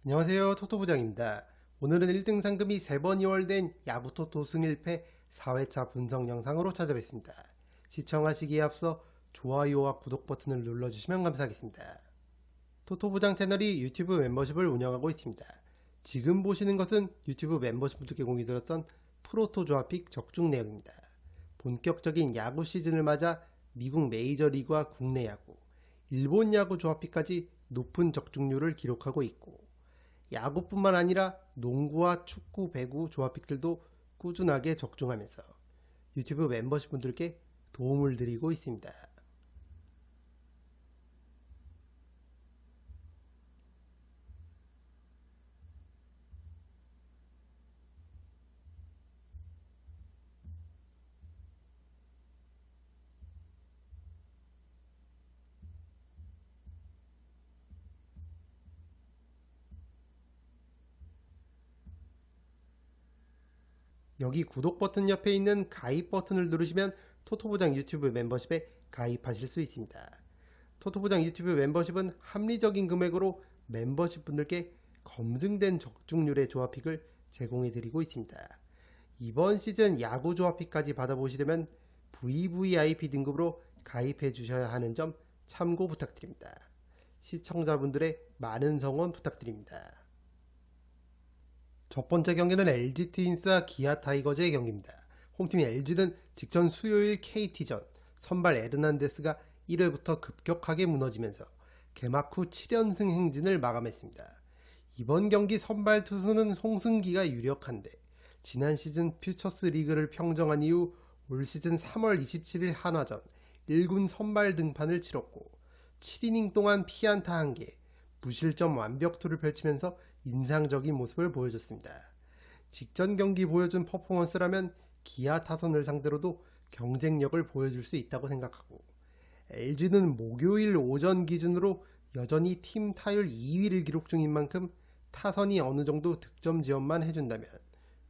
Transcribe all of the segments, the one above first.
안녕하세요. 토토부장입니다. 오늘은 1등 상금이 3번 이월된 야구토토 승1패 4회차 분석 영상으로 찾아뵙습니다. 시청하시기에 앞서 좋아요와 구독 버튼을 눌러주시면 감사하겠습니다. 토토부장 채널이 유튜브 멤버십을 운영하고 있습니다. 지금 보시는 것은 유튜브 멤버십 분들께 공유드렸던 프로토 조합픽 적중 내용입니다. 본격적인 야구 시즌을 맞아 미국 메이저리그와 국내 야구, 일본 야구 조합픽까지 높은 적중률을 기록하고 있고 야구뿐만 아니라 농구와 축구, 배구 조합픽들도 꾸준하게 적중하면서 유튜브 멤버십 분들께 도움을 드리고 있습니다. 여기 구독 버튼 옆에 있는 가입 버튼을 누르시면 토토부장 유튜브 멤버십에 가입하실 수 있습니다. 토토부장 유튜브 멤버십은 합리적인 금액으로 멤버십 분들께 검증된 적중률의 조합픽을 제공해 드리고 있습니다. 이번 시즌 야구 조합픽까지 받아보시려면 VVIP 등급으로 가입해 주셔야 하는 점 참고 부탁드립니다. 시청자분들의 많은 성원 부탁드립니다. 첫 번째 경기는 LG 트윈스와 기아 타이거즈의 경기입니다. 홈팀 LG는 직전 수요일 KT전 선발 에르난데스가 1회부터 급격하게 무너지면서 개막 후 7연승 행진을 마감했습니다. 이번 경기 선발 투수는 송승기가 유력한데 지난 시즌 퓨처스 리그를 평정한 이후 올 시즌 3월 27일 한화전 1군 선발 등판을 치렀고 7이닝 동안 피안타 1개, 무실점 완벽투를 펼치면서 인상적인 모습을 보여줬습니다. 직전 경기 보여준 퍼포먼스라면 기아 타선을 상대로도 경쟁력을 보여줄 수 있다고 생각하고 LG는 목요일 오전 기준으로 여전히 팀 타율 2위를 기록 중인 만큼 타선이 어느 정도 득점 지원만 해준다면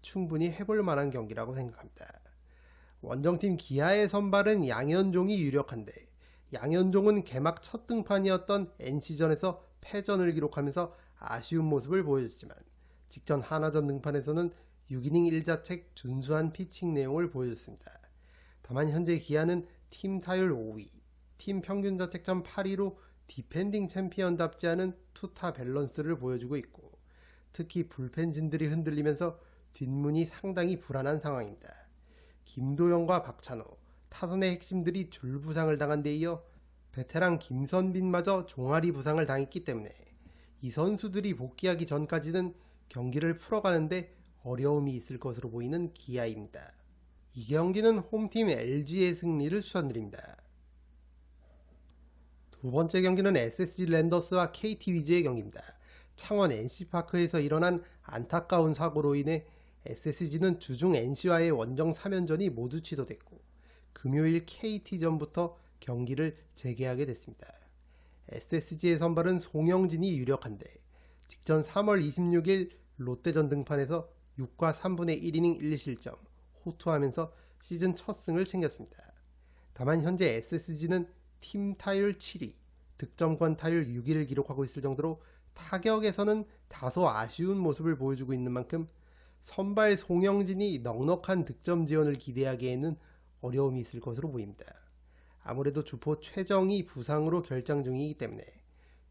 충분히 해볼 만한 경기라고 생각합니다. 원정팀 기아의 선발은 양현종이 유력한데 양현종은 개막 첫 등판이었던 NC전에서 패전을 기록하면서 아쉬운 모습을 보여줬지만 직전 하나전 등판에서는 6이닝 1자책 준수한 피칭 내용을 보여줬습니다. 다만 현재 기아는 팀 타율 5위, 팀 평균 자책점 8위로 디펜딩 챔피언답지 않은 투타 밸런스를 보여주고 있고 특히 불펜진들이 흔들리면서 뒷문이 상당히 불안한 상황입니다. 김도영과 박찬호, 타선의 핵심들이 줄부상을 당한 데 이어 베테랑 김선빈마저 종아리 부상을 당했기 때문에 이 선수들이 복귀하기 전까지는 경기를 풀어가는데 어려움이 있을 것으로 보이는 기아입니다. 이 경기는 홈팀 LG의 승리를 추천드립니다. 두 번째 경기는 SSG 랜더스와 KT 위즈의 경기입니다. 창원 NC파크에서 일어난 안타까운 사고로 인해 SSG는 주중 NC와의 원정 3연전이 모두 취소됐고 금요일 KT전부터 경기를 재개하게 됐습니다. SSG의 선발은 송영진이 유력한데 직전 3월 26일 롯데전 등판에서 6과 3분의 1이닝 1실점 호투하면서 시즌 첫 승을 챙겼습니다. 다만 현재 SSG는 팀 타율 7위, 득점권 타율 6위를 기록하고 있을 정도로 타격에서는 다소 아쉬운 모습을 보여주고 있는 만큼 선발 송영진이 넉넉한 득점 지원을 기대하기에는 어려움이 있을 것으로 보입니다. 아무래도 주포 최정이 부상으로 결장 중이기 때문에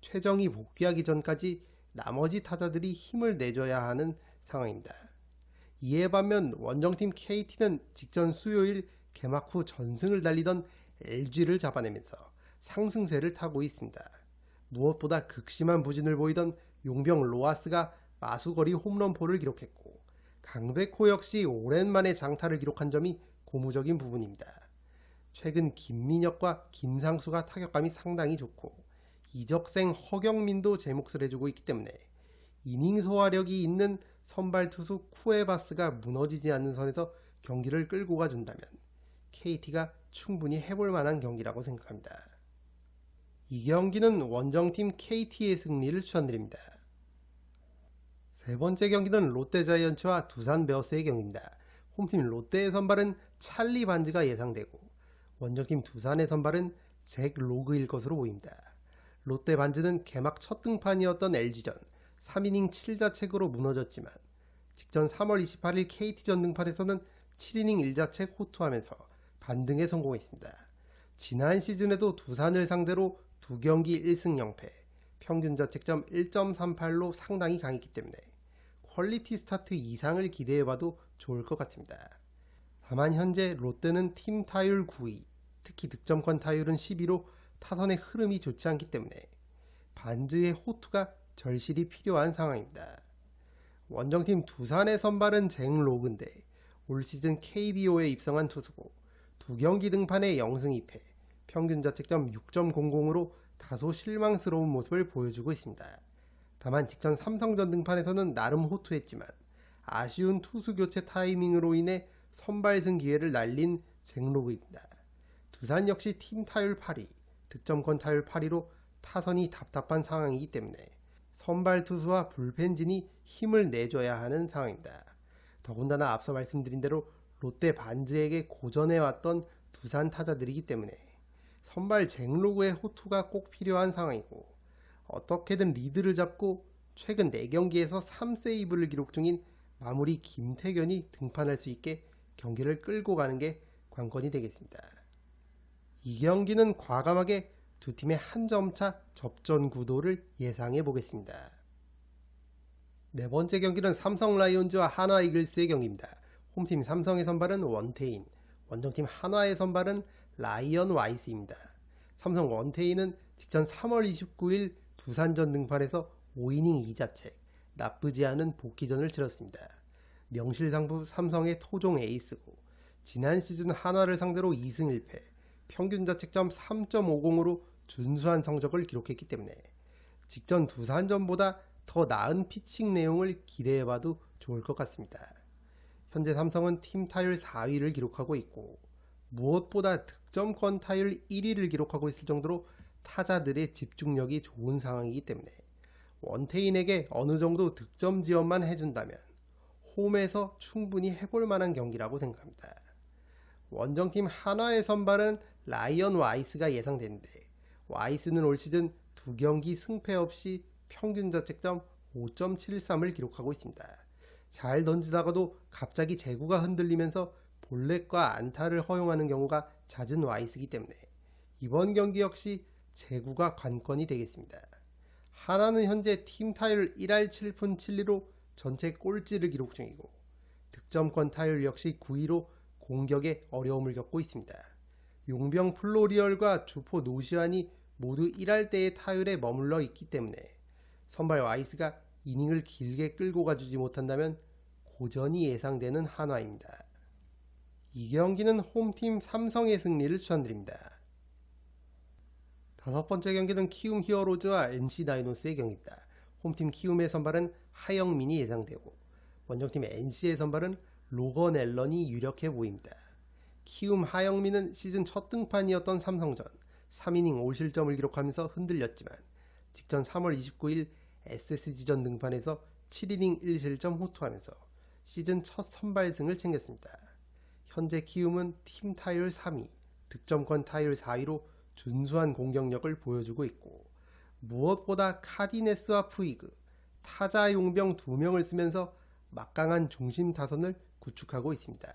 최정이 복귀하기 전까지 나머지 타자들이 힘을 내줘야 하는 상황입니다. 이에 반면 원정팀 KT는 직전 수요일 개막 후 전승을 달리던 LG를 잡아내면서 상승세를 타고 있습니다. 무엇보다 극심한 부진을 보이던 용병 로하스가 마수거리 홈런포를 기록했고 강백호 역시 오랜만에 장타를 기록한 점이 고무적인 부분입니다. 최근 김민혁과 김상수가 타격감이 상당히 좋고 이적생 허경민도 제 몫을 해주고 있기 때문에 이닝 소화력이 있는 선발 투수 쿠에바스가 무너지지 않는 선에서 경기를 끌고 가준다면 KT가 충분히 해볼 만한 경기라고 생각합니다. 이 경기는 원정팀 KT의 승리를 추천드립니다. 세 번째 경기는 롯데자이언츠와 두산 베어스의 경기입니다. 홈팀 롯데의 선발은 찰리 반즈가 예상되고 원정팀 두산의 선발은 잭 로그일 것으로 보입니다. 롯데 반즈는 개막 첫 등판이었던 LG전 3이닝 7자책으로 무너졌지만 직전 3월 28일 KT전 등판에서는 7이닝 1자책 호투하면서 반등에 성공했습니다. 지난 시즌에도 두산을 상대로 2경기 1승 0패, 평균 자책점 1.38로 상당히 강했기 때문에 퀄리티 스타트 이상을 기대해봐도 좋을 것 같습니다. 다만 현재 롯데는 팀 타율 9위, 특히 득점권 타율은 10위로 타선의 흐름이 좋지 않기 때문에 반즈의 호투가 절실히 필요한 상황입니다. 원정팀 두산의 선발은 잭 로그인데 올 시즌 KBO에 입성한 투수고 2경기 등판에 0승 2패, 평균 자책점 6.00으로 다소 실망스러운 모습을 보여주고 있습니다. 다만 직전 삼성전 등판에서는 나름 호투했지만 아쉬운 투수 교체 타이밍으로 인해 선발승 기회를 날린 잭 로그입니다. 두산 역시 팀 타율 8위, 득점권 타율 8위로 타선이 답답한 상황이기 때문에 선발 투수와 불펜진이 힘을 내줘야 하는 상황입니다. 더군다나 앞서 말씀드린 대로 롯데 반즈에게 고전해왔던 두산 타자들이기 때문에 선발 잭 로그의 호투가 꼭 필요한 상황이고 어떻게든 리드를 잡고 최근 4경기에서 3세이브를 기록 중인 마무리 김태견이 등판할 수 있게 경기를 끌고 가는 게 관건이 되겠습니다. 이 경기는 과감하게 두 팀의 한 점차 접전 구도를 예상해 보겠습니다. 네 번째 경기는 삼성 라이온즈와 한화 이글스의 경기입니다. 홈팀 삼성의 선발은 원태인, 원정팀 한화의 선발은 라이언 와이스입니다. 삼성 원태인은 직전 3월 29일 두산전 등판에서 5이닝 2자책, 나쁘지 않은 복귀전을 치렀습니다. 명실상부 삼성의 토종 에이스고 지난 시즌 한화를 상대로 2승 1패, 평균 자책점 3.50으로 준수한 성적을 기록했기 때문에 직전 두산전보다 더 나은 피칭 내용을 기대해봐도 좋을 것 같습니다. 현재 삼성은 팀 타율 4위를 기록하고 있고 무엇보다 득점권 타율 1위를 기록하고 있을 정도로 타자들의 집중력이 좋은 상황이기 때문에 원태인에게 어느 정도 득점 지원만 해준다면 홈에서 충분히 해볼 만한 경기라고 생각합니다. 원정팀 한화의 선발은 라이언 와이스가 예상되는데 와이스는 올 시즌 2경기 승패 없이 평균 자책점 5.73을 기록하고 있습니다. 잘 던지다가도 갑자기 제구가 흔들리면서 볼넷과 안타를 허용하는 경우가 잦은 와이스이기 때문에 이번 경기 역시 제구가 관건이 되겠습니다. 하나는 현재 팀 타율 1할 7푼 7리로 전체 꼴찌를 기록 중이고 득점권 타율 역시 9위로 공격에 어려움을 겪고 있습니다. 용병 플로리얼과 주포 노시안이 모두 1할대의 타율에 머물러 있기 때문에 선발 와이스가 이닝을 길게 끌고 가주지 못한다면 고전이 예상되는 한화입니다. 이 경기는 홈팀 삼성의 승리를 추천드립니다. 다섯 번째 경기는 키움 히어로즈와 NC 다이노스의 경기입니다. 홈팀 키움의 선발은 하영민이 예상되고 원정팀 NC의 선발은 로건 앨런이 유력해 보입니다. 키움 하영민은 시즌 첫 등판이었던 삼성전 3이닝 5실점을 기록하면서 흔들렸지만 직전 3월 29일 SSG전 등판에서 7이닝 1실점 호투하면서 시즌 첫 선발승을 챙겼습니다. 현재 키움은 팀 타율 3위, 득점권 타율 4위로 준수한 공격력을 보여주고 있고 무엇보다 카디네스와 푸이그, 타자 용병 2명을 쓰면서 막강한 중심 타선을 구축하고 있습니다.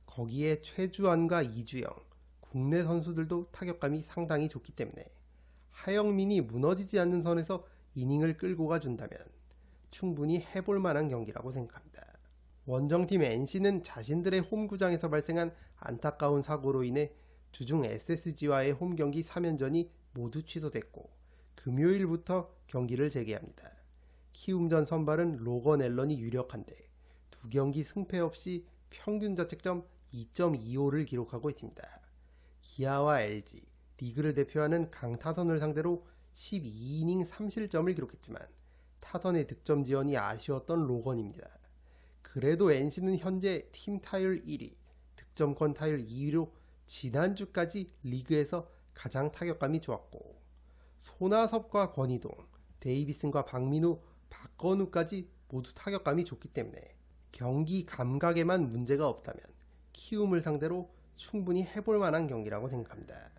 거기에 최주환과 이주영, 국내 선수들도 타격감이 상당히 좋기 때문에 하영민이 무너지지 않는 선에서 이닝을 끌고 가준다면 충분히 해볼 만한 경기라고 생각합니다. 원정팀 NC는 자신들의 홈구장에서 발생한 안타까운 사고로 인해 주중 SSG와의 홈경기 3연전이 모두 취소됐고 금요일부터 경기를 재개합니다. 키움전 선발은 로건 앨런이 유력한데 2경기 승패 없이 평균 자책점 2.25를 기록하고 있습니다. 기아와 LG, 리그를 대표하는 강타선을 상대로 12이닝 3실점을 기록했지만 타선의 득점 지원이 아쉬웠던 로건입니다. 그래도 NC는 현재 팀 타율 1위, 득점권 타율 2위로 지난주까지 리그에서 가장 타격감이 좋았고 손아섭과 권희동, 데이비슨과 박민우, 박건우까지 모두 타격감이 좋기 때문에 경기 감각에만 문제가 없다면 키움을 상대로 충분히 해볼 만한 경기라고 생각합니다.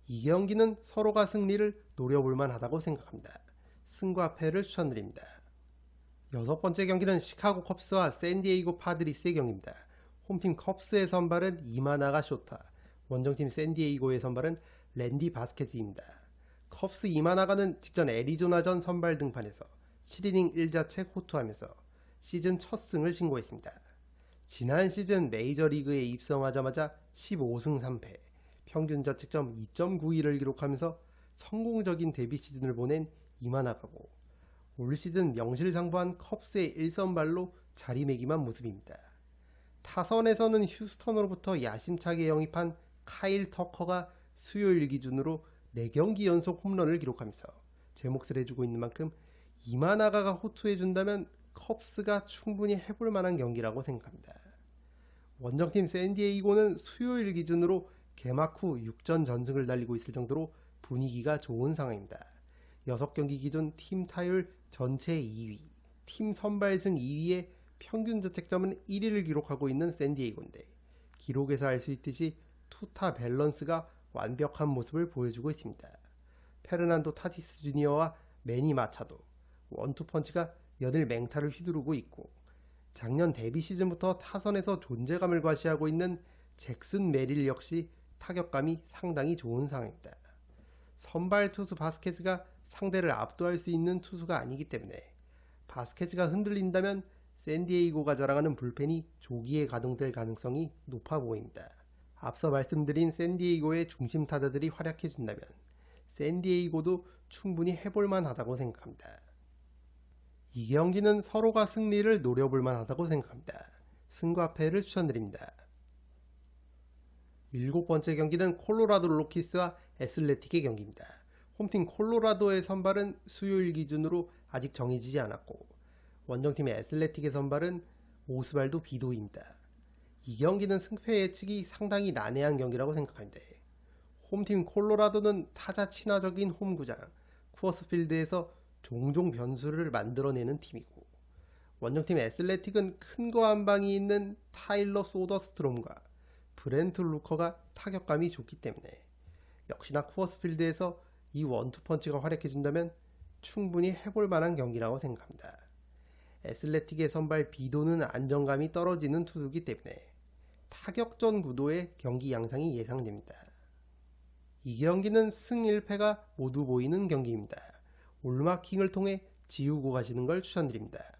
이 경기는 서로가 승리를 노려볼 만하다고 생각합니다. 승과 패를 추천드립니다. 여섯 번째 경기는 시카고 컵스와 샌디에이고 파드리스의 경기입니다. 홈팀 컵스의 선발은 이마나가 쇼타, 원정팀 샌디에이고의 선발은 랜디 바스케즈입니다. 컵스 이마나가는 직전 애리조나전 선발 등판에서 7이닝 1자책 호투하면서 시즌 첫 승을 신고했습니다. 지난 시즌 메이저리그에 입성하자마자 15승 3패, 평균 자책점 2.91을 기록하면서 성공적인 데뷔 시즌을 보낸 이마나가고 올 시즌 명실상부한 컵스의 1선발로 자리매김한 모습입니다. 타선에서는 휴스턴으로부터 야심차게 영입한 카일 터커가 수요일 기준으로 4경기 연속 홈런을 기록하면서 제 몫을 해주고 있는 만큼 이마나가가 호투해준다면 컵스가 충분히 해볼 만한 경기라고 생각합니다. 원정팀 샌디에이고는 수요일 기준으로 개막 후 6전 전승을 달리고 있을 정도로 분위기가 좋은 상황입니다. 6경기 기준 팀 타율 전체 2위, 팀 선발승 2위에 평균 자책점은 1위를 기록하고 있는 샌디에이고인데 기록에서 알 수 있듯이 투타 밸런스가 완벽한 모습을 보여주고 있습니다. 페르난도 타티스 주니어와 매니 마차도 원투펀치가 연일 맹타를 휘두르고 있고 작년 데뷔 시즌부터 타선에서 존재감을 과시하고 있는 잭슨 메릴 역시 타격감이 상당히 좋은 상황입니다. 선발 투수 바스케즈가 상대를 압도할 수 있는 투수가 아니기 때문에 바스케즈가 흔들린다면 샌디에이고가 자랑하는 불펜이 조기에 가동될 가능성이 높아 보입니다. 앞서 말씀드린 샌디에이고의 중심 타자들이 활약해준다면 샌디에이고도 충분히 해볼만 하다고 생각합니다. 이 경기는 서로가 승리를 노려볼만 하다고 생각합니다. 승과 패를 추천드립니다. 일곱 번째 경기는 콜로라도 로키스와 애슬레틱의 경기입니다. 홈팀 콜로라도의 선발은 수요일 기준으로 아직 정해지지 않았고 원정팀의 애슬레틱의 선발은 오스발도 비도입니다. 이 경기는 승패 예측이 상당히 난해한 경기라고 생각하는데 홈팀 콜로라도는 타자 친화적인 홈구장 쿠어스필드에서 종종 변수를 만들어내는 팀이고 원정팀 애슬레틱은 큰 거 한 방이 있는 타일러 소더스트롬과 브렌트 루커가 타격감이 좋기 때문에 역시나 쿠어스필드에서 이 원투펀치가 활약해준다면 충분히 해볼 만한 경기라고 생각합니다. 애슬레틱의 선발 비도는 안정감이 떨어지는 투수이기 때문에 타격전 구도의 경기 양상이 예상됩니다. 이 경기는 승 1패가 모두 보이는 경기입니다. 올마킹을 통해 지우고 가시는 걸 추천드립니다.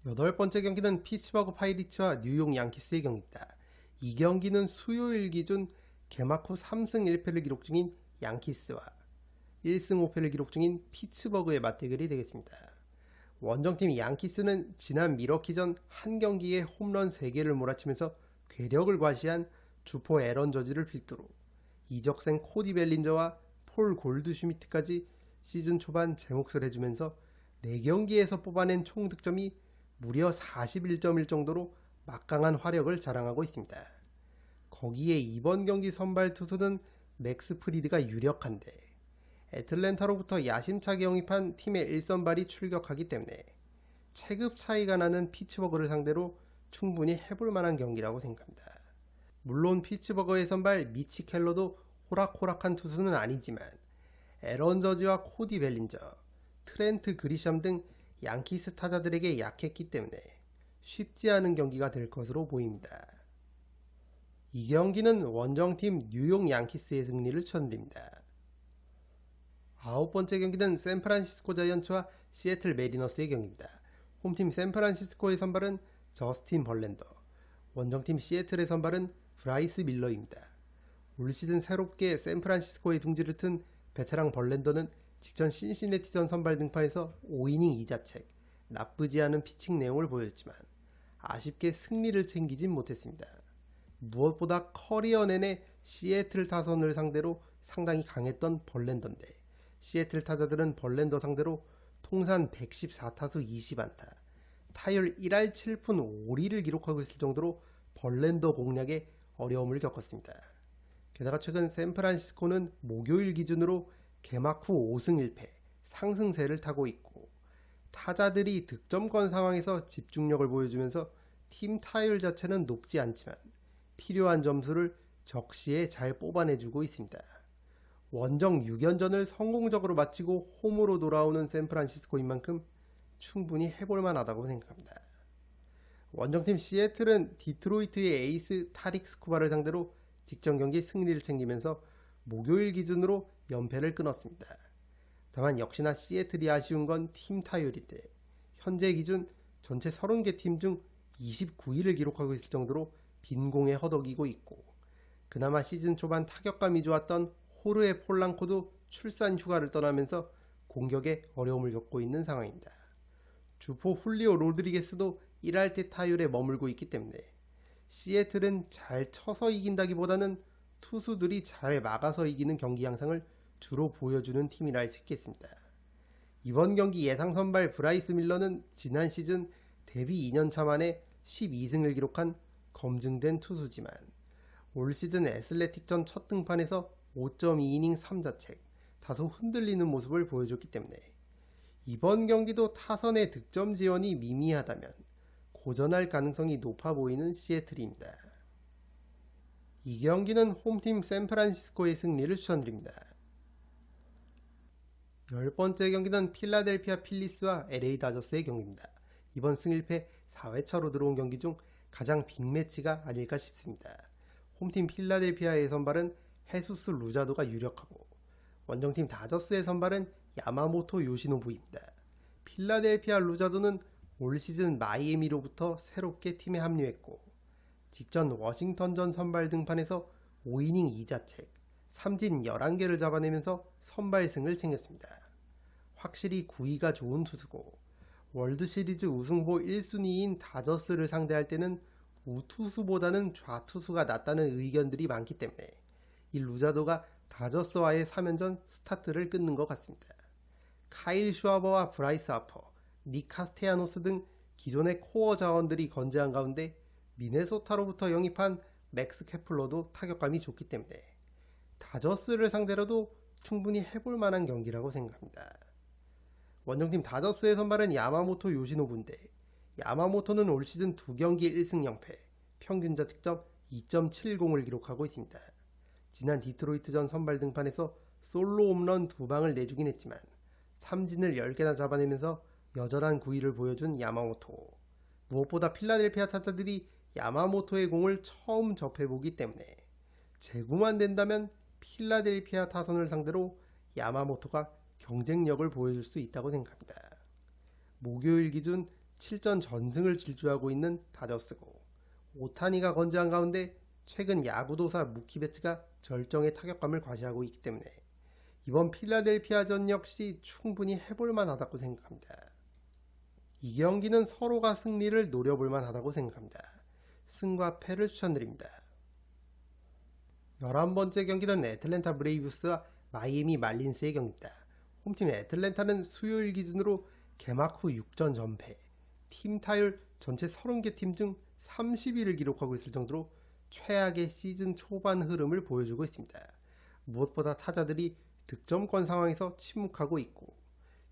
여덟 번째 경기는 피츠버그 파이리츠와 뉴욕 양키스의 경기입니다. 이 경기는 수요일 기준 개막 후 3승 1패를 기록 중인 양키스와 1승 5패를 기록 중인 피츠버그의 맞대결이 되겠습니다. 원정팀 양키스는 지난 미러키전 한 경기에 홈런 3개를 몰아치면서 괴력을 과시한 주포 에런 저지를 필두로 이적생 코디 벨린저와 폴 골드슈미트까지 시즌 초반 제 몫을 해주면서 4경기에서 뽑아낸 총 득점이 무려 41점일 정도로 막강한 화력을 자랑하고 있습니다. 거기에 이번 경기 선발 투수는 맥스 프리드가 유력한데 애틀랜타로부터 야심차게 영입한 팀의 1선발이 출격하기 때문에 체급 차이가 나는 피츠버그를 상대로 충분히 해볼 만한 경기라고 생각합니다. 물론 피츠버그의 선발 미치 켈러도 호락호락한 투수는 아니지만 에런 저지와 코디 벨린저, 트렌트 그리샴 등 양키스 타자들에게 약했기 때문에 쉽지 않은 경기가 될 것으로 보입니다. 이 경기는 원정팀 뉴욕 양키스의 승리를 추천드립니다. 아홉 번째 경기는 샌프란시스코 자이언츠와 시애틀 메리너스의 경기입니다. 홈팀 샌프란시스코의 선발은 저스틴 벌랜더, 원정팀 시애틀의 선발은 브라이스 밀러입니다. 올 시즌 새롭게 샌프란시스코의 둥지를 튼 베테랑 벌랜더는 직전 신시내티전 선발 등판에서 5이닝 2자책, 나쁘지 않은 피칭 내용을 보였지만 아쉽게 승리를 챙기진 못했습니다. 무엇보다 커리어 내내 시애틀 타선을 상대로 상당히 강했던 벌랜더인데 시애틀 타자들은 벌랜더 상대로 통산 114타수 20안타, 타율 1할 7푼 5리를 기록하고 있을 정도로 벌랜더 공략에 어려움을 겪었습니다. 게다가 최근 샌프란시스코는 목요일 기준으로 개막 후 5승 1패, 상승세를 타고 있고 타자들이 득점권 상황에서 집중력을 보여주면서 팀 타율 자체는 높지 않지만 필요한 점수를 적시에 잘 뽑아내주고 있습니다. 원정 6연전을 성공적으로 마치고 홈으로 돌아오는 샌프란시스코인 만큼 충분히 해볼 만하다고 생각합니다. 원정팀 시애틀은 디트로이트의 에이스 타릭 스쿠바를 상대로 직전 경기 승리를 챙기면서 목요일 기준으로 연패를 끊었습니다. 다만 역시나 시애틀이 아쉬운 건 팀 타율인데 현재 기준 전체 30개 팀 중 29위를 기록하고 있을 정도로 빈공에 허덕이고 있고, 그나마 시즌 초반 타격감이 좋았던 호르헤 폴랑코도 출산 휴가를 떠나면서 공격에 어려움을 겪고 있는 상황입니다. 주포 훌리오 로드리게스도 1할때 타율에 머물고 있기 때문에 시애틀은 잘 쳐서 이긴다기보다는 투수들이 잘 막아서 이기는 경기 양상을 주로 보여주는 팀이라 할 수 있겠습니다. 이번 경기 예상 선발 브라이스 밀러는 지난 시즌 데뷔 2년차 만에 12승을 기록한 검증된 투수지만 올 시즌 애슬레틱전 첫 등판에서 5.2이닝 3자책, 다소 흔들리는 모습을 보여줬기 때문에 이번 경기도 타선의 득점 지원이 미미하다면 고전할 가능성이 높아 보이는 시애틀입니다. 이 경기는 홈팀 샌프란시스코의 승리를 추천드립니다. 10번째 경기는 필라델피아 필리스와 LA 다저스의 경기입니다. 이번 승1패 4회차로 들어온 경기 중 가장 빅매치가 아닐까 싶습니다. 홈팀 필라델피아의 선발은 헤수스 루자도가 유력하고 원정팀 다저스의 선발은 야마모토 요시노부입니다. 필라델피아 루자도는 올 시즌 마이애미로부터 새롭게 팀에 합류했고 직전 워싱턴전 선발 등판에서 5이닝 2자책, 삼진 11개를 잡아내면서 선발승을 챙겼습니다. 확실히 구위가 좋은 투수고 월드시리즈 우승후 1순위인 다저스를 상대할 때는 우투수보다는 좌투수가 낫다는 의견들이 많기 때문에 이 루자도가 다저스와의 3연전 스타트를 끊는 것 같습니다. 카일 슈아버와 브라이스 하퍼, 닉 카스테야노스 등 기존의 코어 자원들이 건재한 가운데 미네소타로부터 영입한 맥스 케플러도 타격감이 좋기 때문에 다저스를 상대로도 충분히 해볼 만한 경기라고 생각합니다. 원정팀 다저스의 선발은 야마모토 요시노부인데 야마모토는 올 시즌 2경기 1승 0패, 평균 자책점 2.70을 기록하고 있습니다. 지난 디트로이트전 선발 등판에서 솔로 홈런 2방을 내주긴 했지만 삼진을 10개나 잡아내면서 여전한 구위를 보여준 야마모토. 무엇보다 필라델피아 타자들이 야마모토의 공을 처음 접해보기 때문에 제구만 된다면 필라델피아 타선을 상대로 야마모토가 경쟁력을 보여줄 수 있다고 생각합니다. 목요일 기준 7전 전승을 질주하고 있는 다저스고 오타니가 건재한 가운데 최근 야구도사 무키베츠가 절정의 타격감을 과시하고 있기 때문에 이번 필라델피아전 역시 충분히 해볼 만하다고 생각합니다. 이 경기는 서로가 승리를 노려볼 만하다고 생각합니다. 승과 패를 추천드립니다. 11번째 경기는 애틀랜타 브레이브스와 마이애미 말린스의 경기입니다. 홈팀 애틀랜타는 수요일 기준으로 개막 후 6전 전패, 팀 타율 전체 30개 팀 중 30위를 기록하고 있을 정도로 최악의 시즌 초반 흐름을 보여주고 있습니다. 무엇보다 타자들이 득점권 상황에서 침묵하고 있고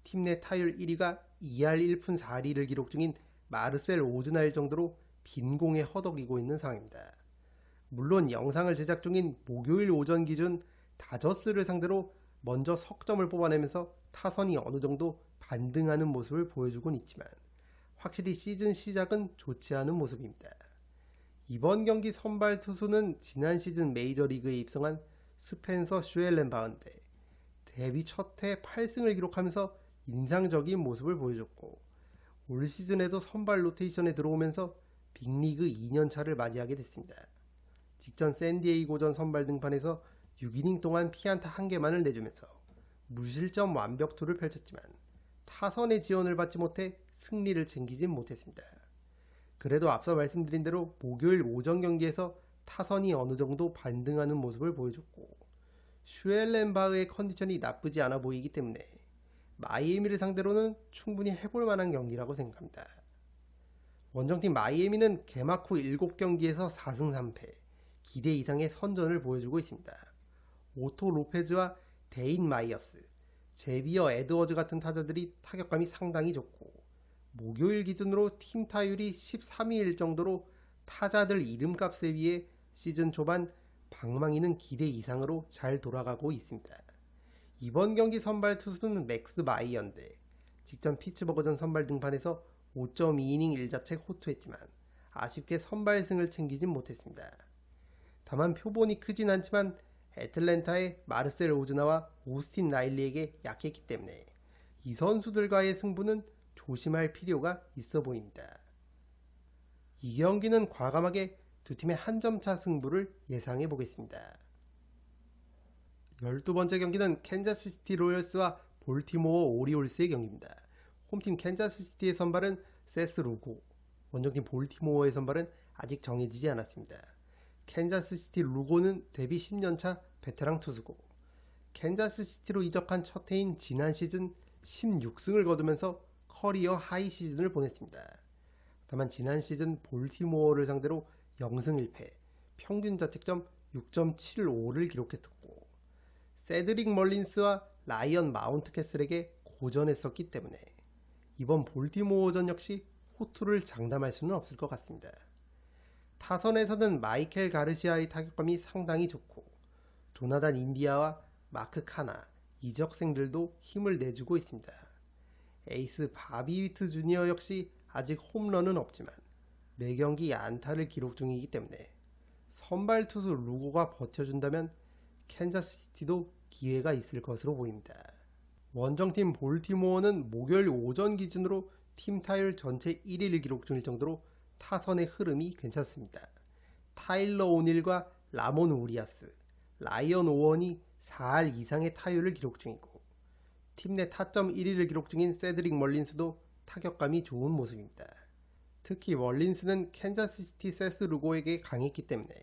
팀 내 타율 1위가 2할 1푼 4리를 기록 중인 마르셀 오즈나일 정도로 빈공에 허덕이고 있는 상황입니다. 물론 영상을 제작 중인 목요일 오전 기준 다저스를 상대로 먼저 석점을 뽑아내면서 타선이 어느 정도 반등하는 모습을 보여주곤 있지만 확실히 시즌 시작은 좋지 않은 모습입니다. 이번 경기 선발 투수는 지난 시즌 메이저리그에 입성한 스펜서 슈엘렌바흐인데 데뷔 첫해 8승을 기록하면서 인상적인 모습을 보여줬고 올 시즌에도 선발 로테이션에 들어오면서 빅리그 2년차를 맞이하게 됐습니다. 직전 샌디에이고전 선발 등판에서 6이닝 동안 피안타 1개만을 내주면서 무실점 완벽투를 펼쳤지만 타선의 지원을 받지 못해 승리를 챙기진 못했습니다. 그래도 앞서 말씀드린 대로 목요일 오전 경기에서 타선이 어느 정도 반등하는 모습을 보여줬고 슈엘렌바흐의 컨디션이 나쁘지 않아 보이기 때문에 마이애미를 상대로는 충분히 해볼 만한 경기라고 생각합니다. 원정팀 마이애미는 개막 후 7경기에서 4승 3패, 기대 이상의 선전을 보여주고 있습니다. 오토 로페즈와 데인 마이어스, 제비어 에드워즈 같은 타자들이 타격감이 상당히 좋고 목요일 기준으로 팀 타율이 13위일 정도로 타자들 이름값에 비해 시즌 초반 방망이는 기대 이상으로 잘 돌아가고 있습니다. 이번 경기 선발 투수는 맥스 마이어인데 직전 피츠버그전 선발 등판에서 5.2이닝 1자책 호투했지만 아쉽게 선발승을 챙기진 못했습니다. 다만 표본이 크진 않지만 애틀랜타의 마르셀 오즈나와 오스틴 라일리에게 약했기 때문에 이 선수들과의 승부는 조심할 필요가 있어 보입니다. 이 경기는 과감하게 두 팀의 한 점 차 승부를 예상해 보겠습니다. 12번째 경기는 캔자스시티 로열스와 볼티모어 오리올스의 경기입니다. 홈팀 캔자스시티의 선발은 세스 루고, 원정팀 볼티모어의 선발은 아직 정해지지 않았습니다. 캔자스시티 루고는 데뷔 10년차 베테랑 투수고 캔자스시티로 이적한 첫 해인 지난 시즌 16승을 거두면서 커리어 하이 시즌을 보냈습니다. 다만 지난 시즌 볼티모어를 상대로 0승 1패, 평균 자책점 6.75를 기록했었고 세드릭 멀린스와 라이언 마운트캐슬에게 고전했었기 때문에 이번 볼티모어전 역시 호투를 장담할 수는 없을 것 같습니다. 타선에서는 마이켈 가르시아의 타격감이 상당히 좋고 조나단 인디아와 마크 카나, 이적생들도 힘을 내주고 있습니다. 에이스 바비 위트 주니어 역시 아직 홈런은 없지만 매경기 안타를 기록 중이기 때문에 선발 투수 루고가 버텨준다면 캔자스시티도 기회가 있을 것으로 보입니다. 원정팀 볼티모어는 목요일 오전 기준으로 팀 타율 전체 1위를 기록 중일 정도로 타선의 흐름이 괜찮습니다. 타일러 오닐과 라몬 우리아스, 라이언 오원이 4할 이상의 타율을 기록 중이고 팀 내 타점 1위를 기록 중인 세드릭 멀린스도 타격감이 좋은 모습입니다. 특히 멀린스는 캔자스시티 세스 루고에게 강했기 때문에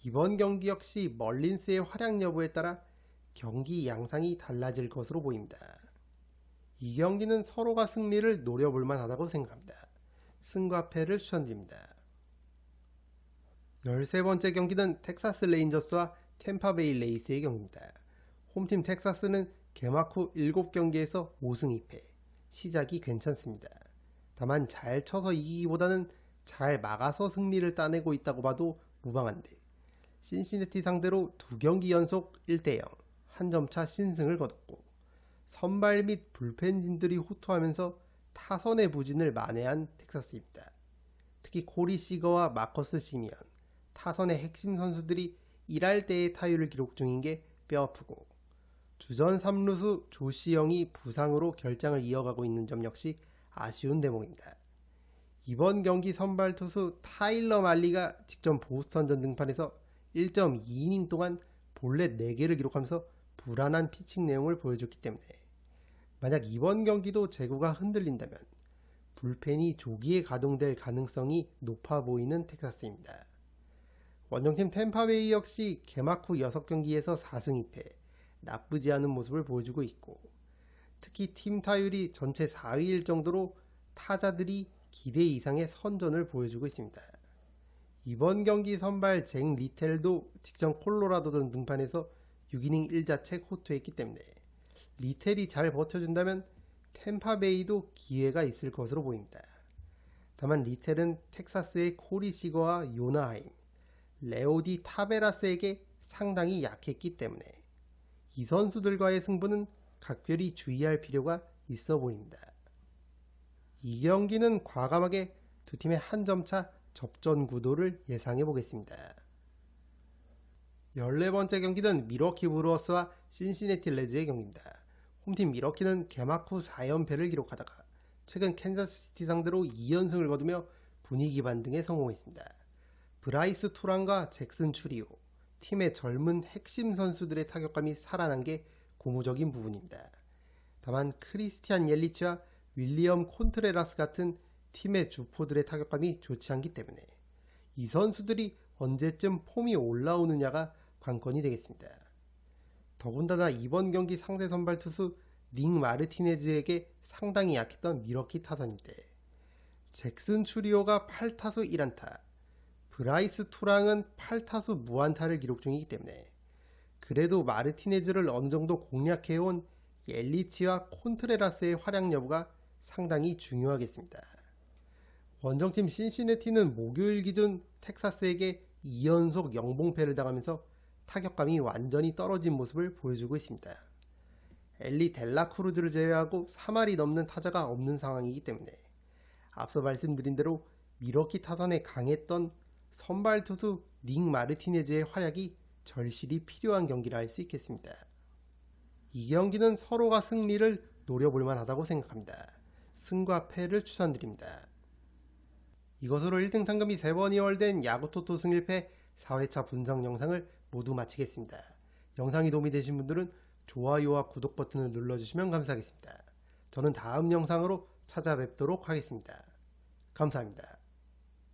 이번 경기 역시 멀린스의 활약 여부에 따라 경기 양상이 달라질 것으로 보입니다. 이 경기는 서로가 승리를 노려볼 만하다고 생각합니다. 승과 패를 추천드립니다. 13번째 경기는 텍사스 레인저스와 템파베이 레이스의 경기입니다. 홈팀 텍사스는 개막 후 7경기에서 5승 2패, 시작이 괜찮습니다. 다만 잘 쳐서 이기기보다는 잘 막아서 승리를 따내고 있다고 봐도 무방한데 신시내티 상대로 2경기 연속 1대0, 한 점차 신승을 거뒀고 선발 및 불펜진들이 호투하면서 타선의 부진을 만회한 텍사스입니다. 특히 코리 시거와 마커스 시미언, 타선의 핵심 선수들이 1할 때의 타율을 기록 중인 게 뼈아프고 주전 3루수 조시영이 부상으로 결장을 이어가고 있는 점 역시 아쉬운 대목입니다. 이번 경기 선발 투수 타일러 말리가 직전 보스턴전 등판에서 1.2이닝 동안 볼넷 4개를 기록하면서 불안한 피칭 내용을 보여줬기 때문에 만약 이번 경기도 제구가 흔들린다면 불펜이 조기에 가동될 가능성이 높아 보이는 텍사스입니다. 원정팀 템파베이 역시 개막 후 6경기에서 4승 2패, 나쁘지 않은 모습을 보여주고 있고 특히 팀 타율이 전체 4위일 정도로 타자들이 기대 이상의 선전을 보여주고 있습니다. 이번 경기 선발 잭 리텔도 직전 콜로라도전 등판에서 6이닝 1자책 호투했기 때문에 리텔이 잘 버텨준다면 템파베이도 기회가 있을 것으로 보입니다. 다만 리텔은 텍사스의 코리 시거와 요나하임, 레오디 타베라스에게 상당히 약했기 때문에 이 선수들과의 승부는 각별히 주의할 필요가 있어 보입니다. 이 경기는 과감하게 두 팀의 한 점차 접전 구도를 예상해 보겠습니다. 14번째 경기는 미러키 브루어스와 신시내티 레즈의 경기입니다. 홈팀 미러키는 개막 후 4연패를 기록하다가 최근 캔자스시티 상대로 2연승을 거두며 분위기 반등에 성공했습니다. 브라이스 투란과 잭슨 추리오, 팀의 젊은 핵심 선수들의 타격감이 살아난 게 고무적인 부분입니다. 다만 크리스티안 옐리치와 윌리엄 콘트레라스 같은 팀의 주포들의 타격감이 좋지 않기 때문에 이 선수들이 언제쯤 폼이 올라오느냐가 관건이 되겠습니다. 더군다나 이번 경기 상대 선발 투수 닉 마르티네즈에게 상당히 약했던 미러키 타선인데 잭슨 추리오가 8타수 1안타, 브라이스 투랑은 8타수 무안타를 기록 중이기 때문에 그래도 마르티네즈를 어느정도 공략해온 옐리치와 콘트레라스의 활약 여부가 상당히 중요하겠습니다. 원정팀 신시내티는 목요일 기준 텍사스에게 2연속 영봉패를 당하면서 타격감이 완전히 떨어진 모습을 보여주고 있습니다. 엘리 델라크루즈를 제외하고 3할이 넘는 타자가 없는 상황이기 때문에 앞서 말씀드린 대로 밀워키 타선에 강했던 선발 투수 닉 마르티네즈의 활약이 절실히 필요한 경기라 할 수 있겠습니다. 이 경기는 서로가 승리를 노려볼 만하다고 생각합니다. 승과 패를 추천드립니다. 이것으로 1등 상금이 3번 이월된 야구토토 승일패 4회차 분석 영상을 모두 마치겠습니다. 영상이 도움이 되신 분들은 좋아요와 구독 버튼을 눌러주시면 감사하겠습니다. 저는 다음 영상으로 찾아뵙도록 하겠습니다. 감사합니다.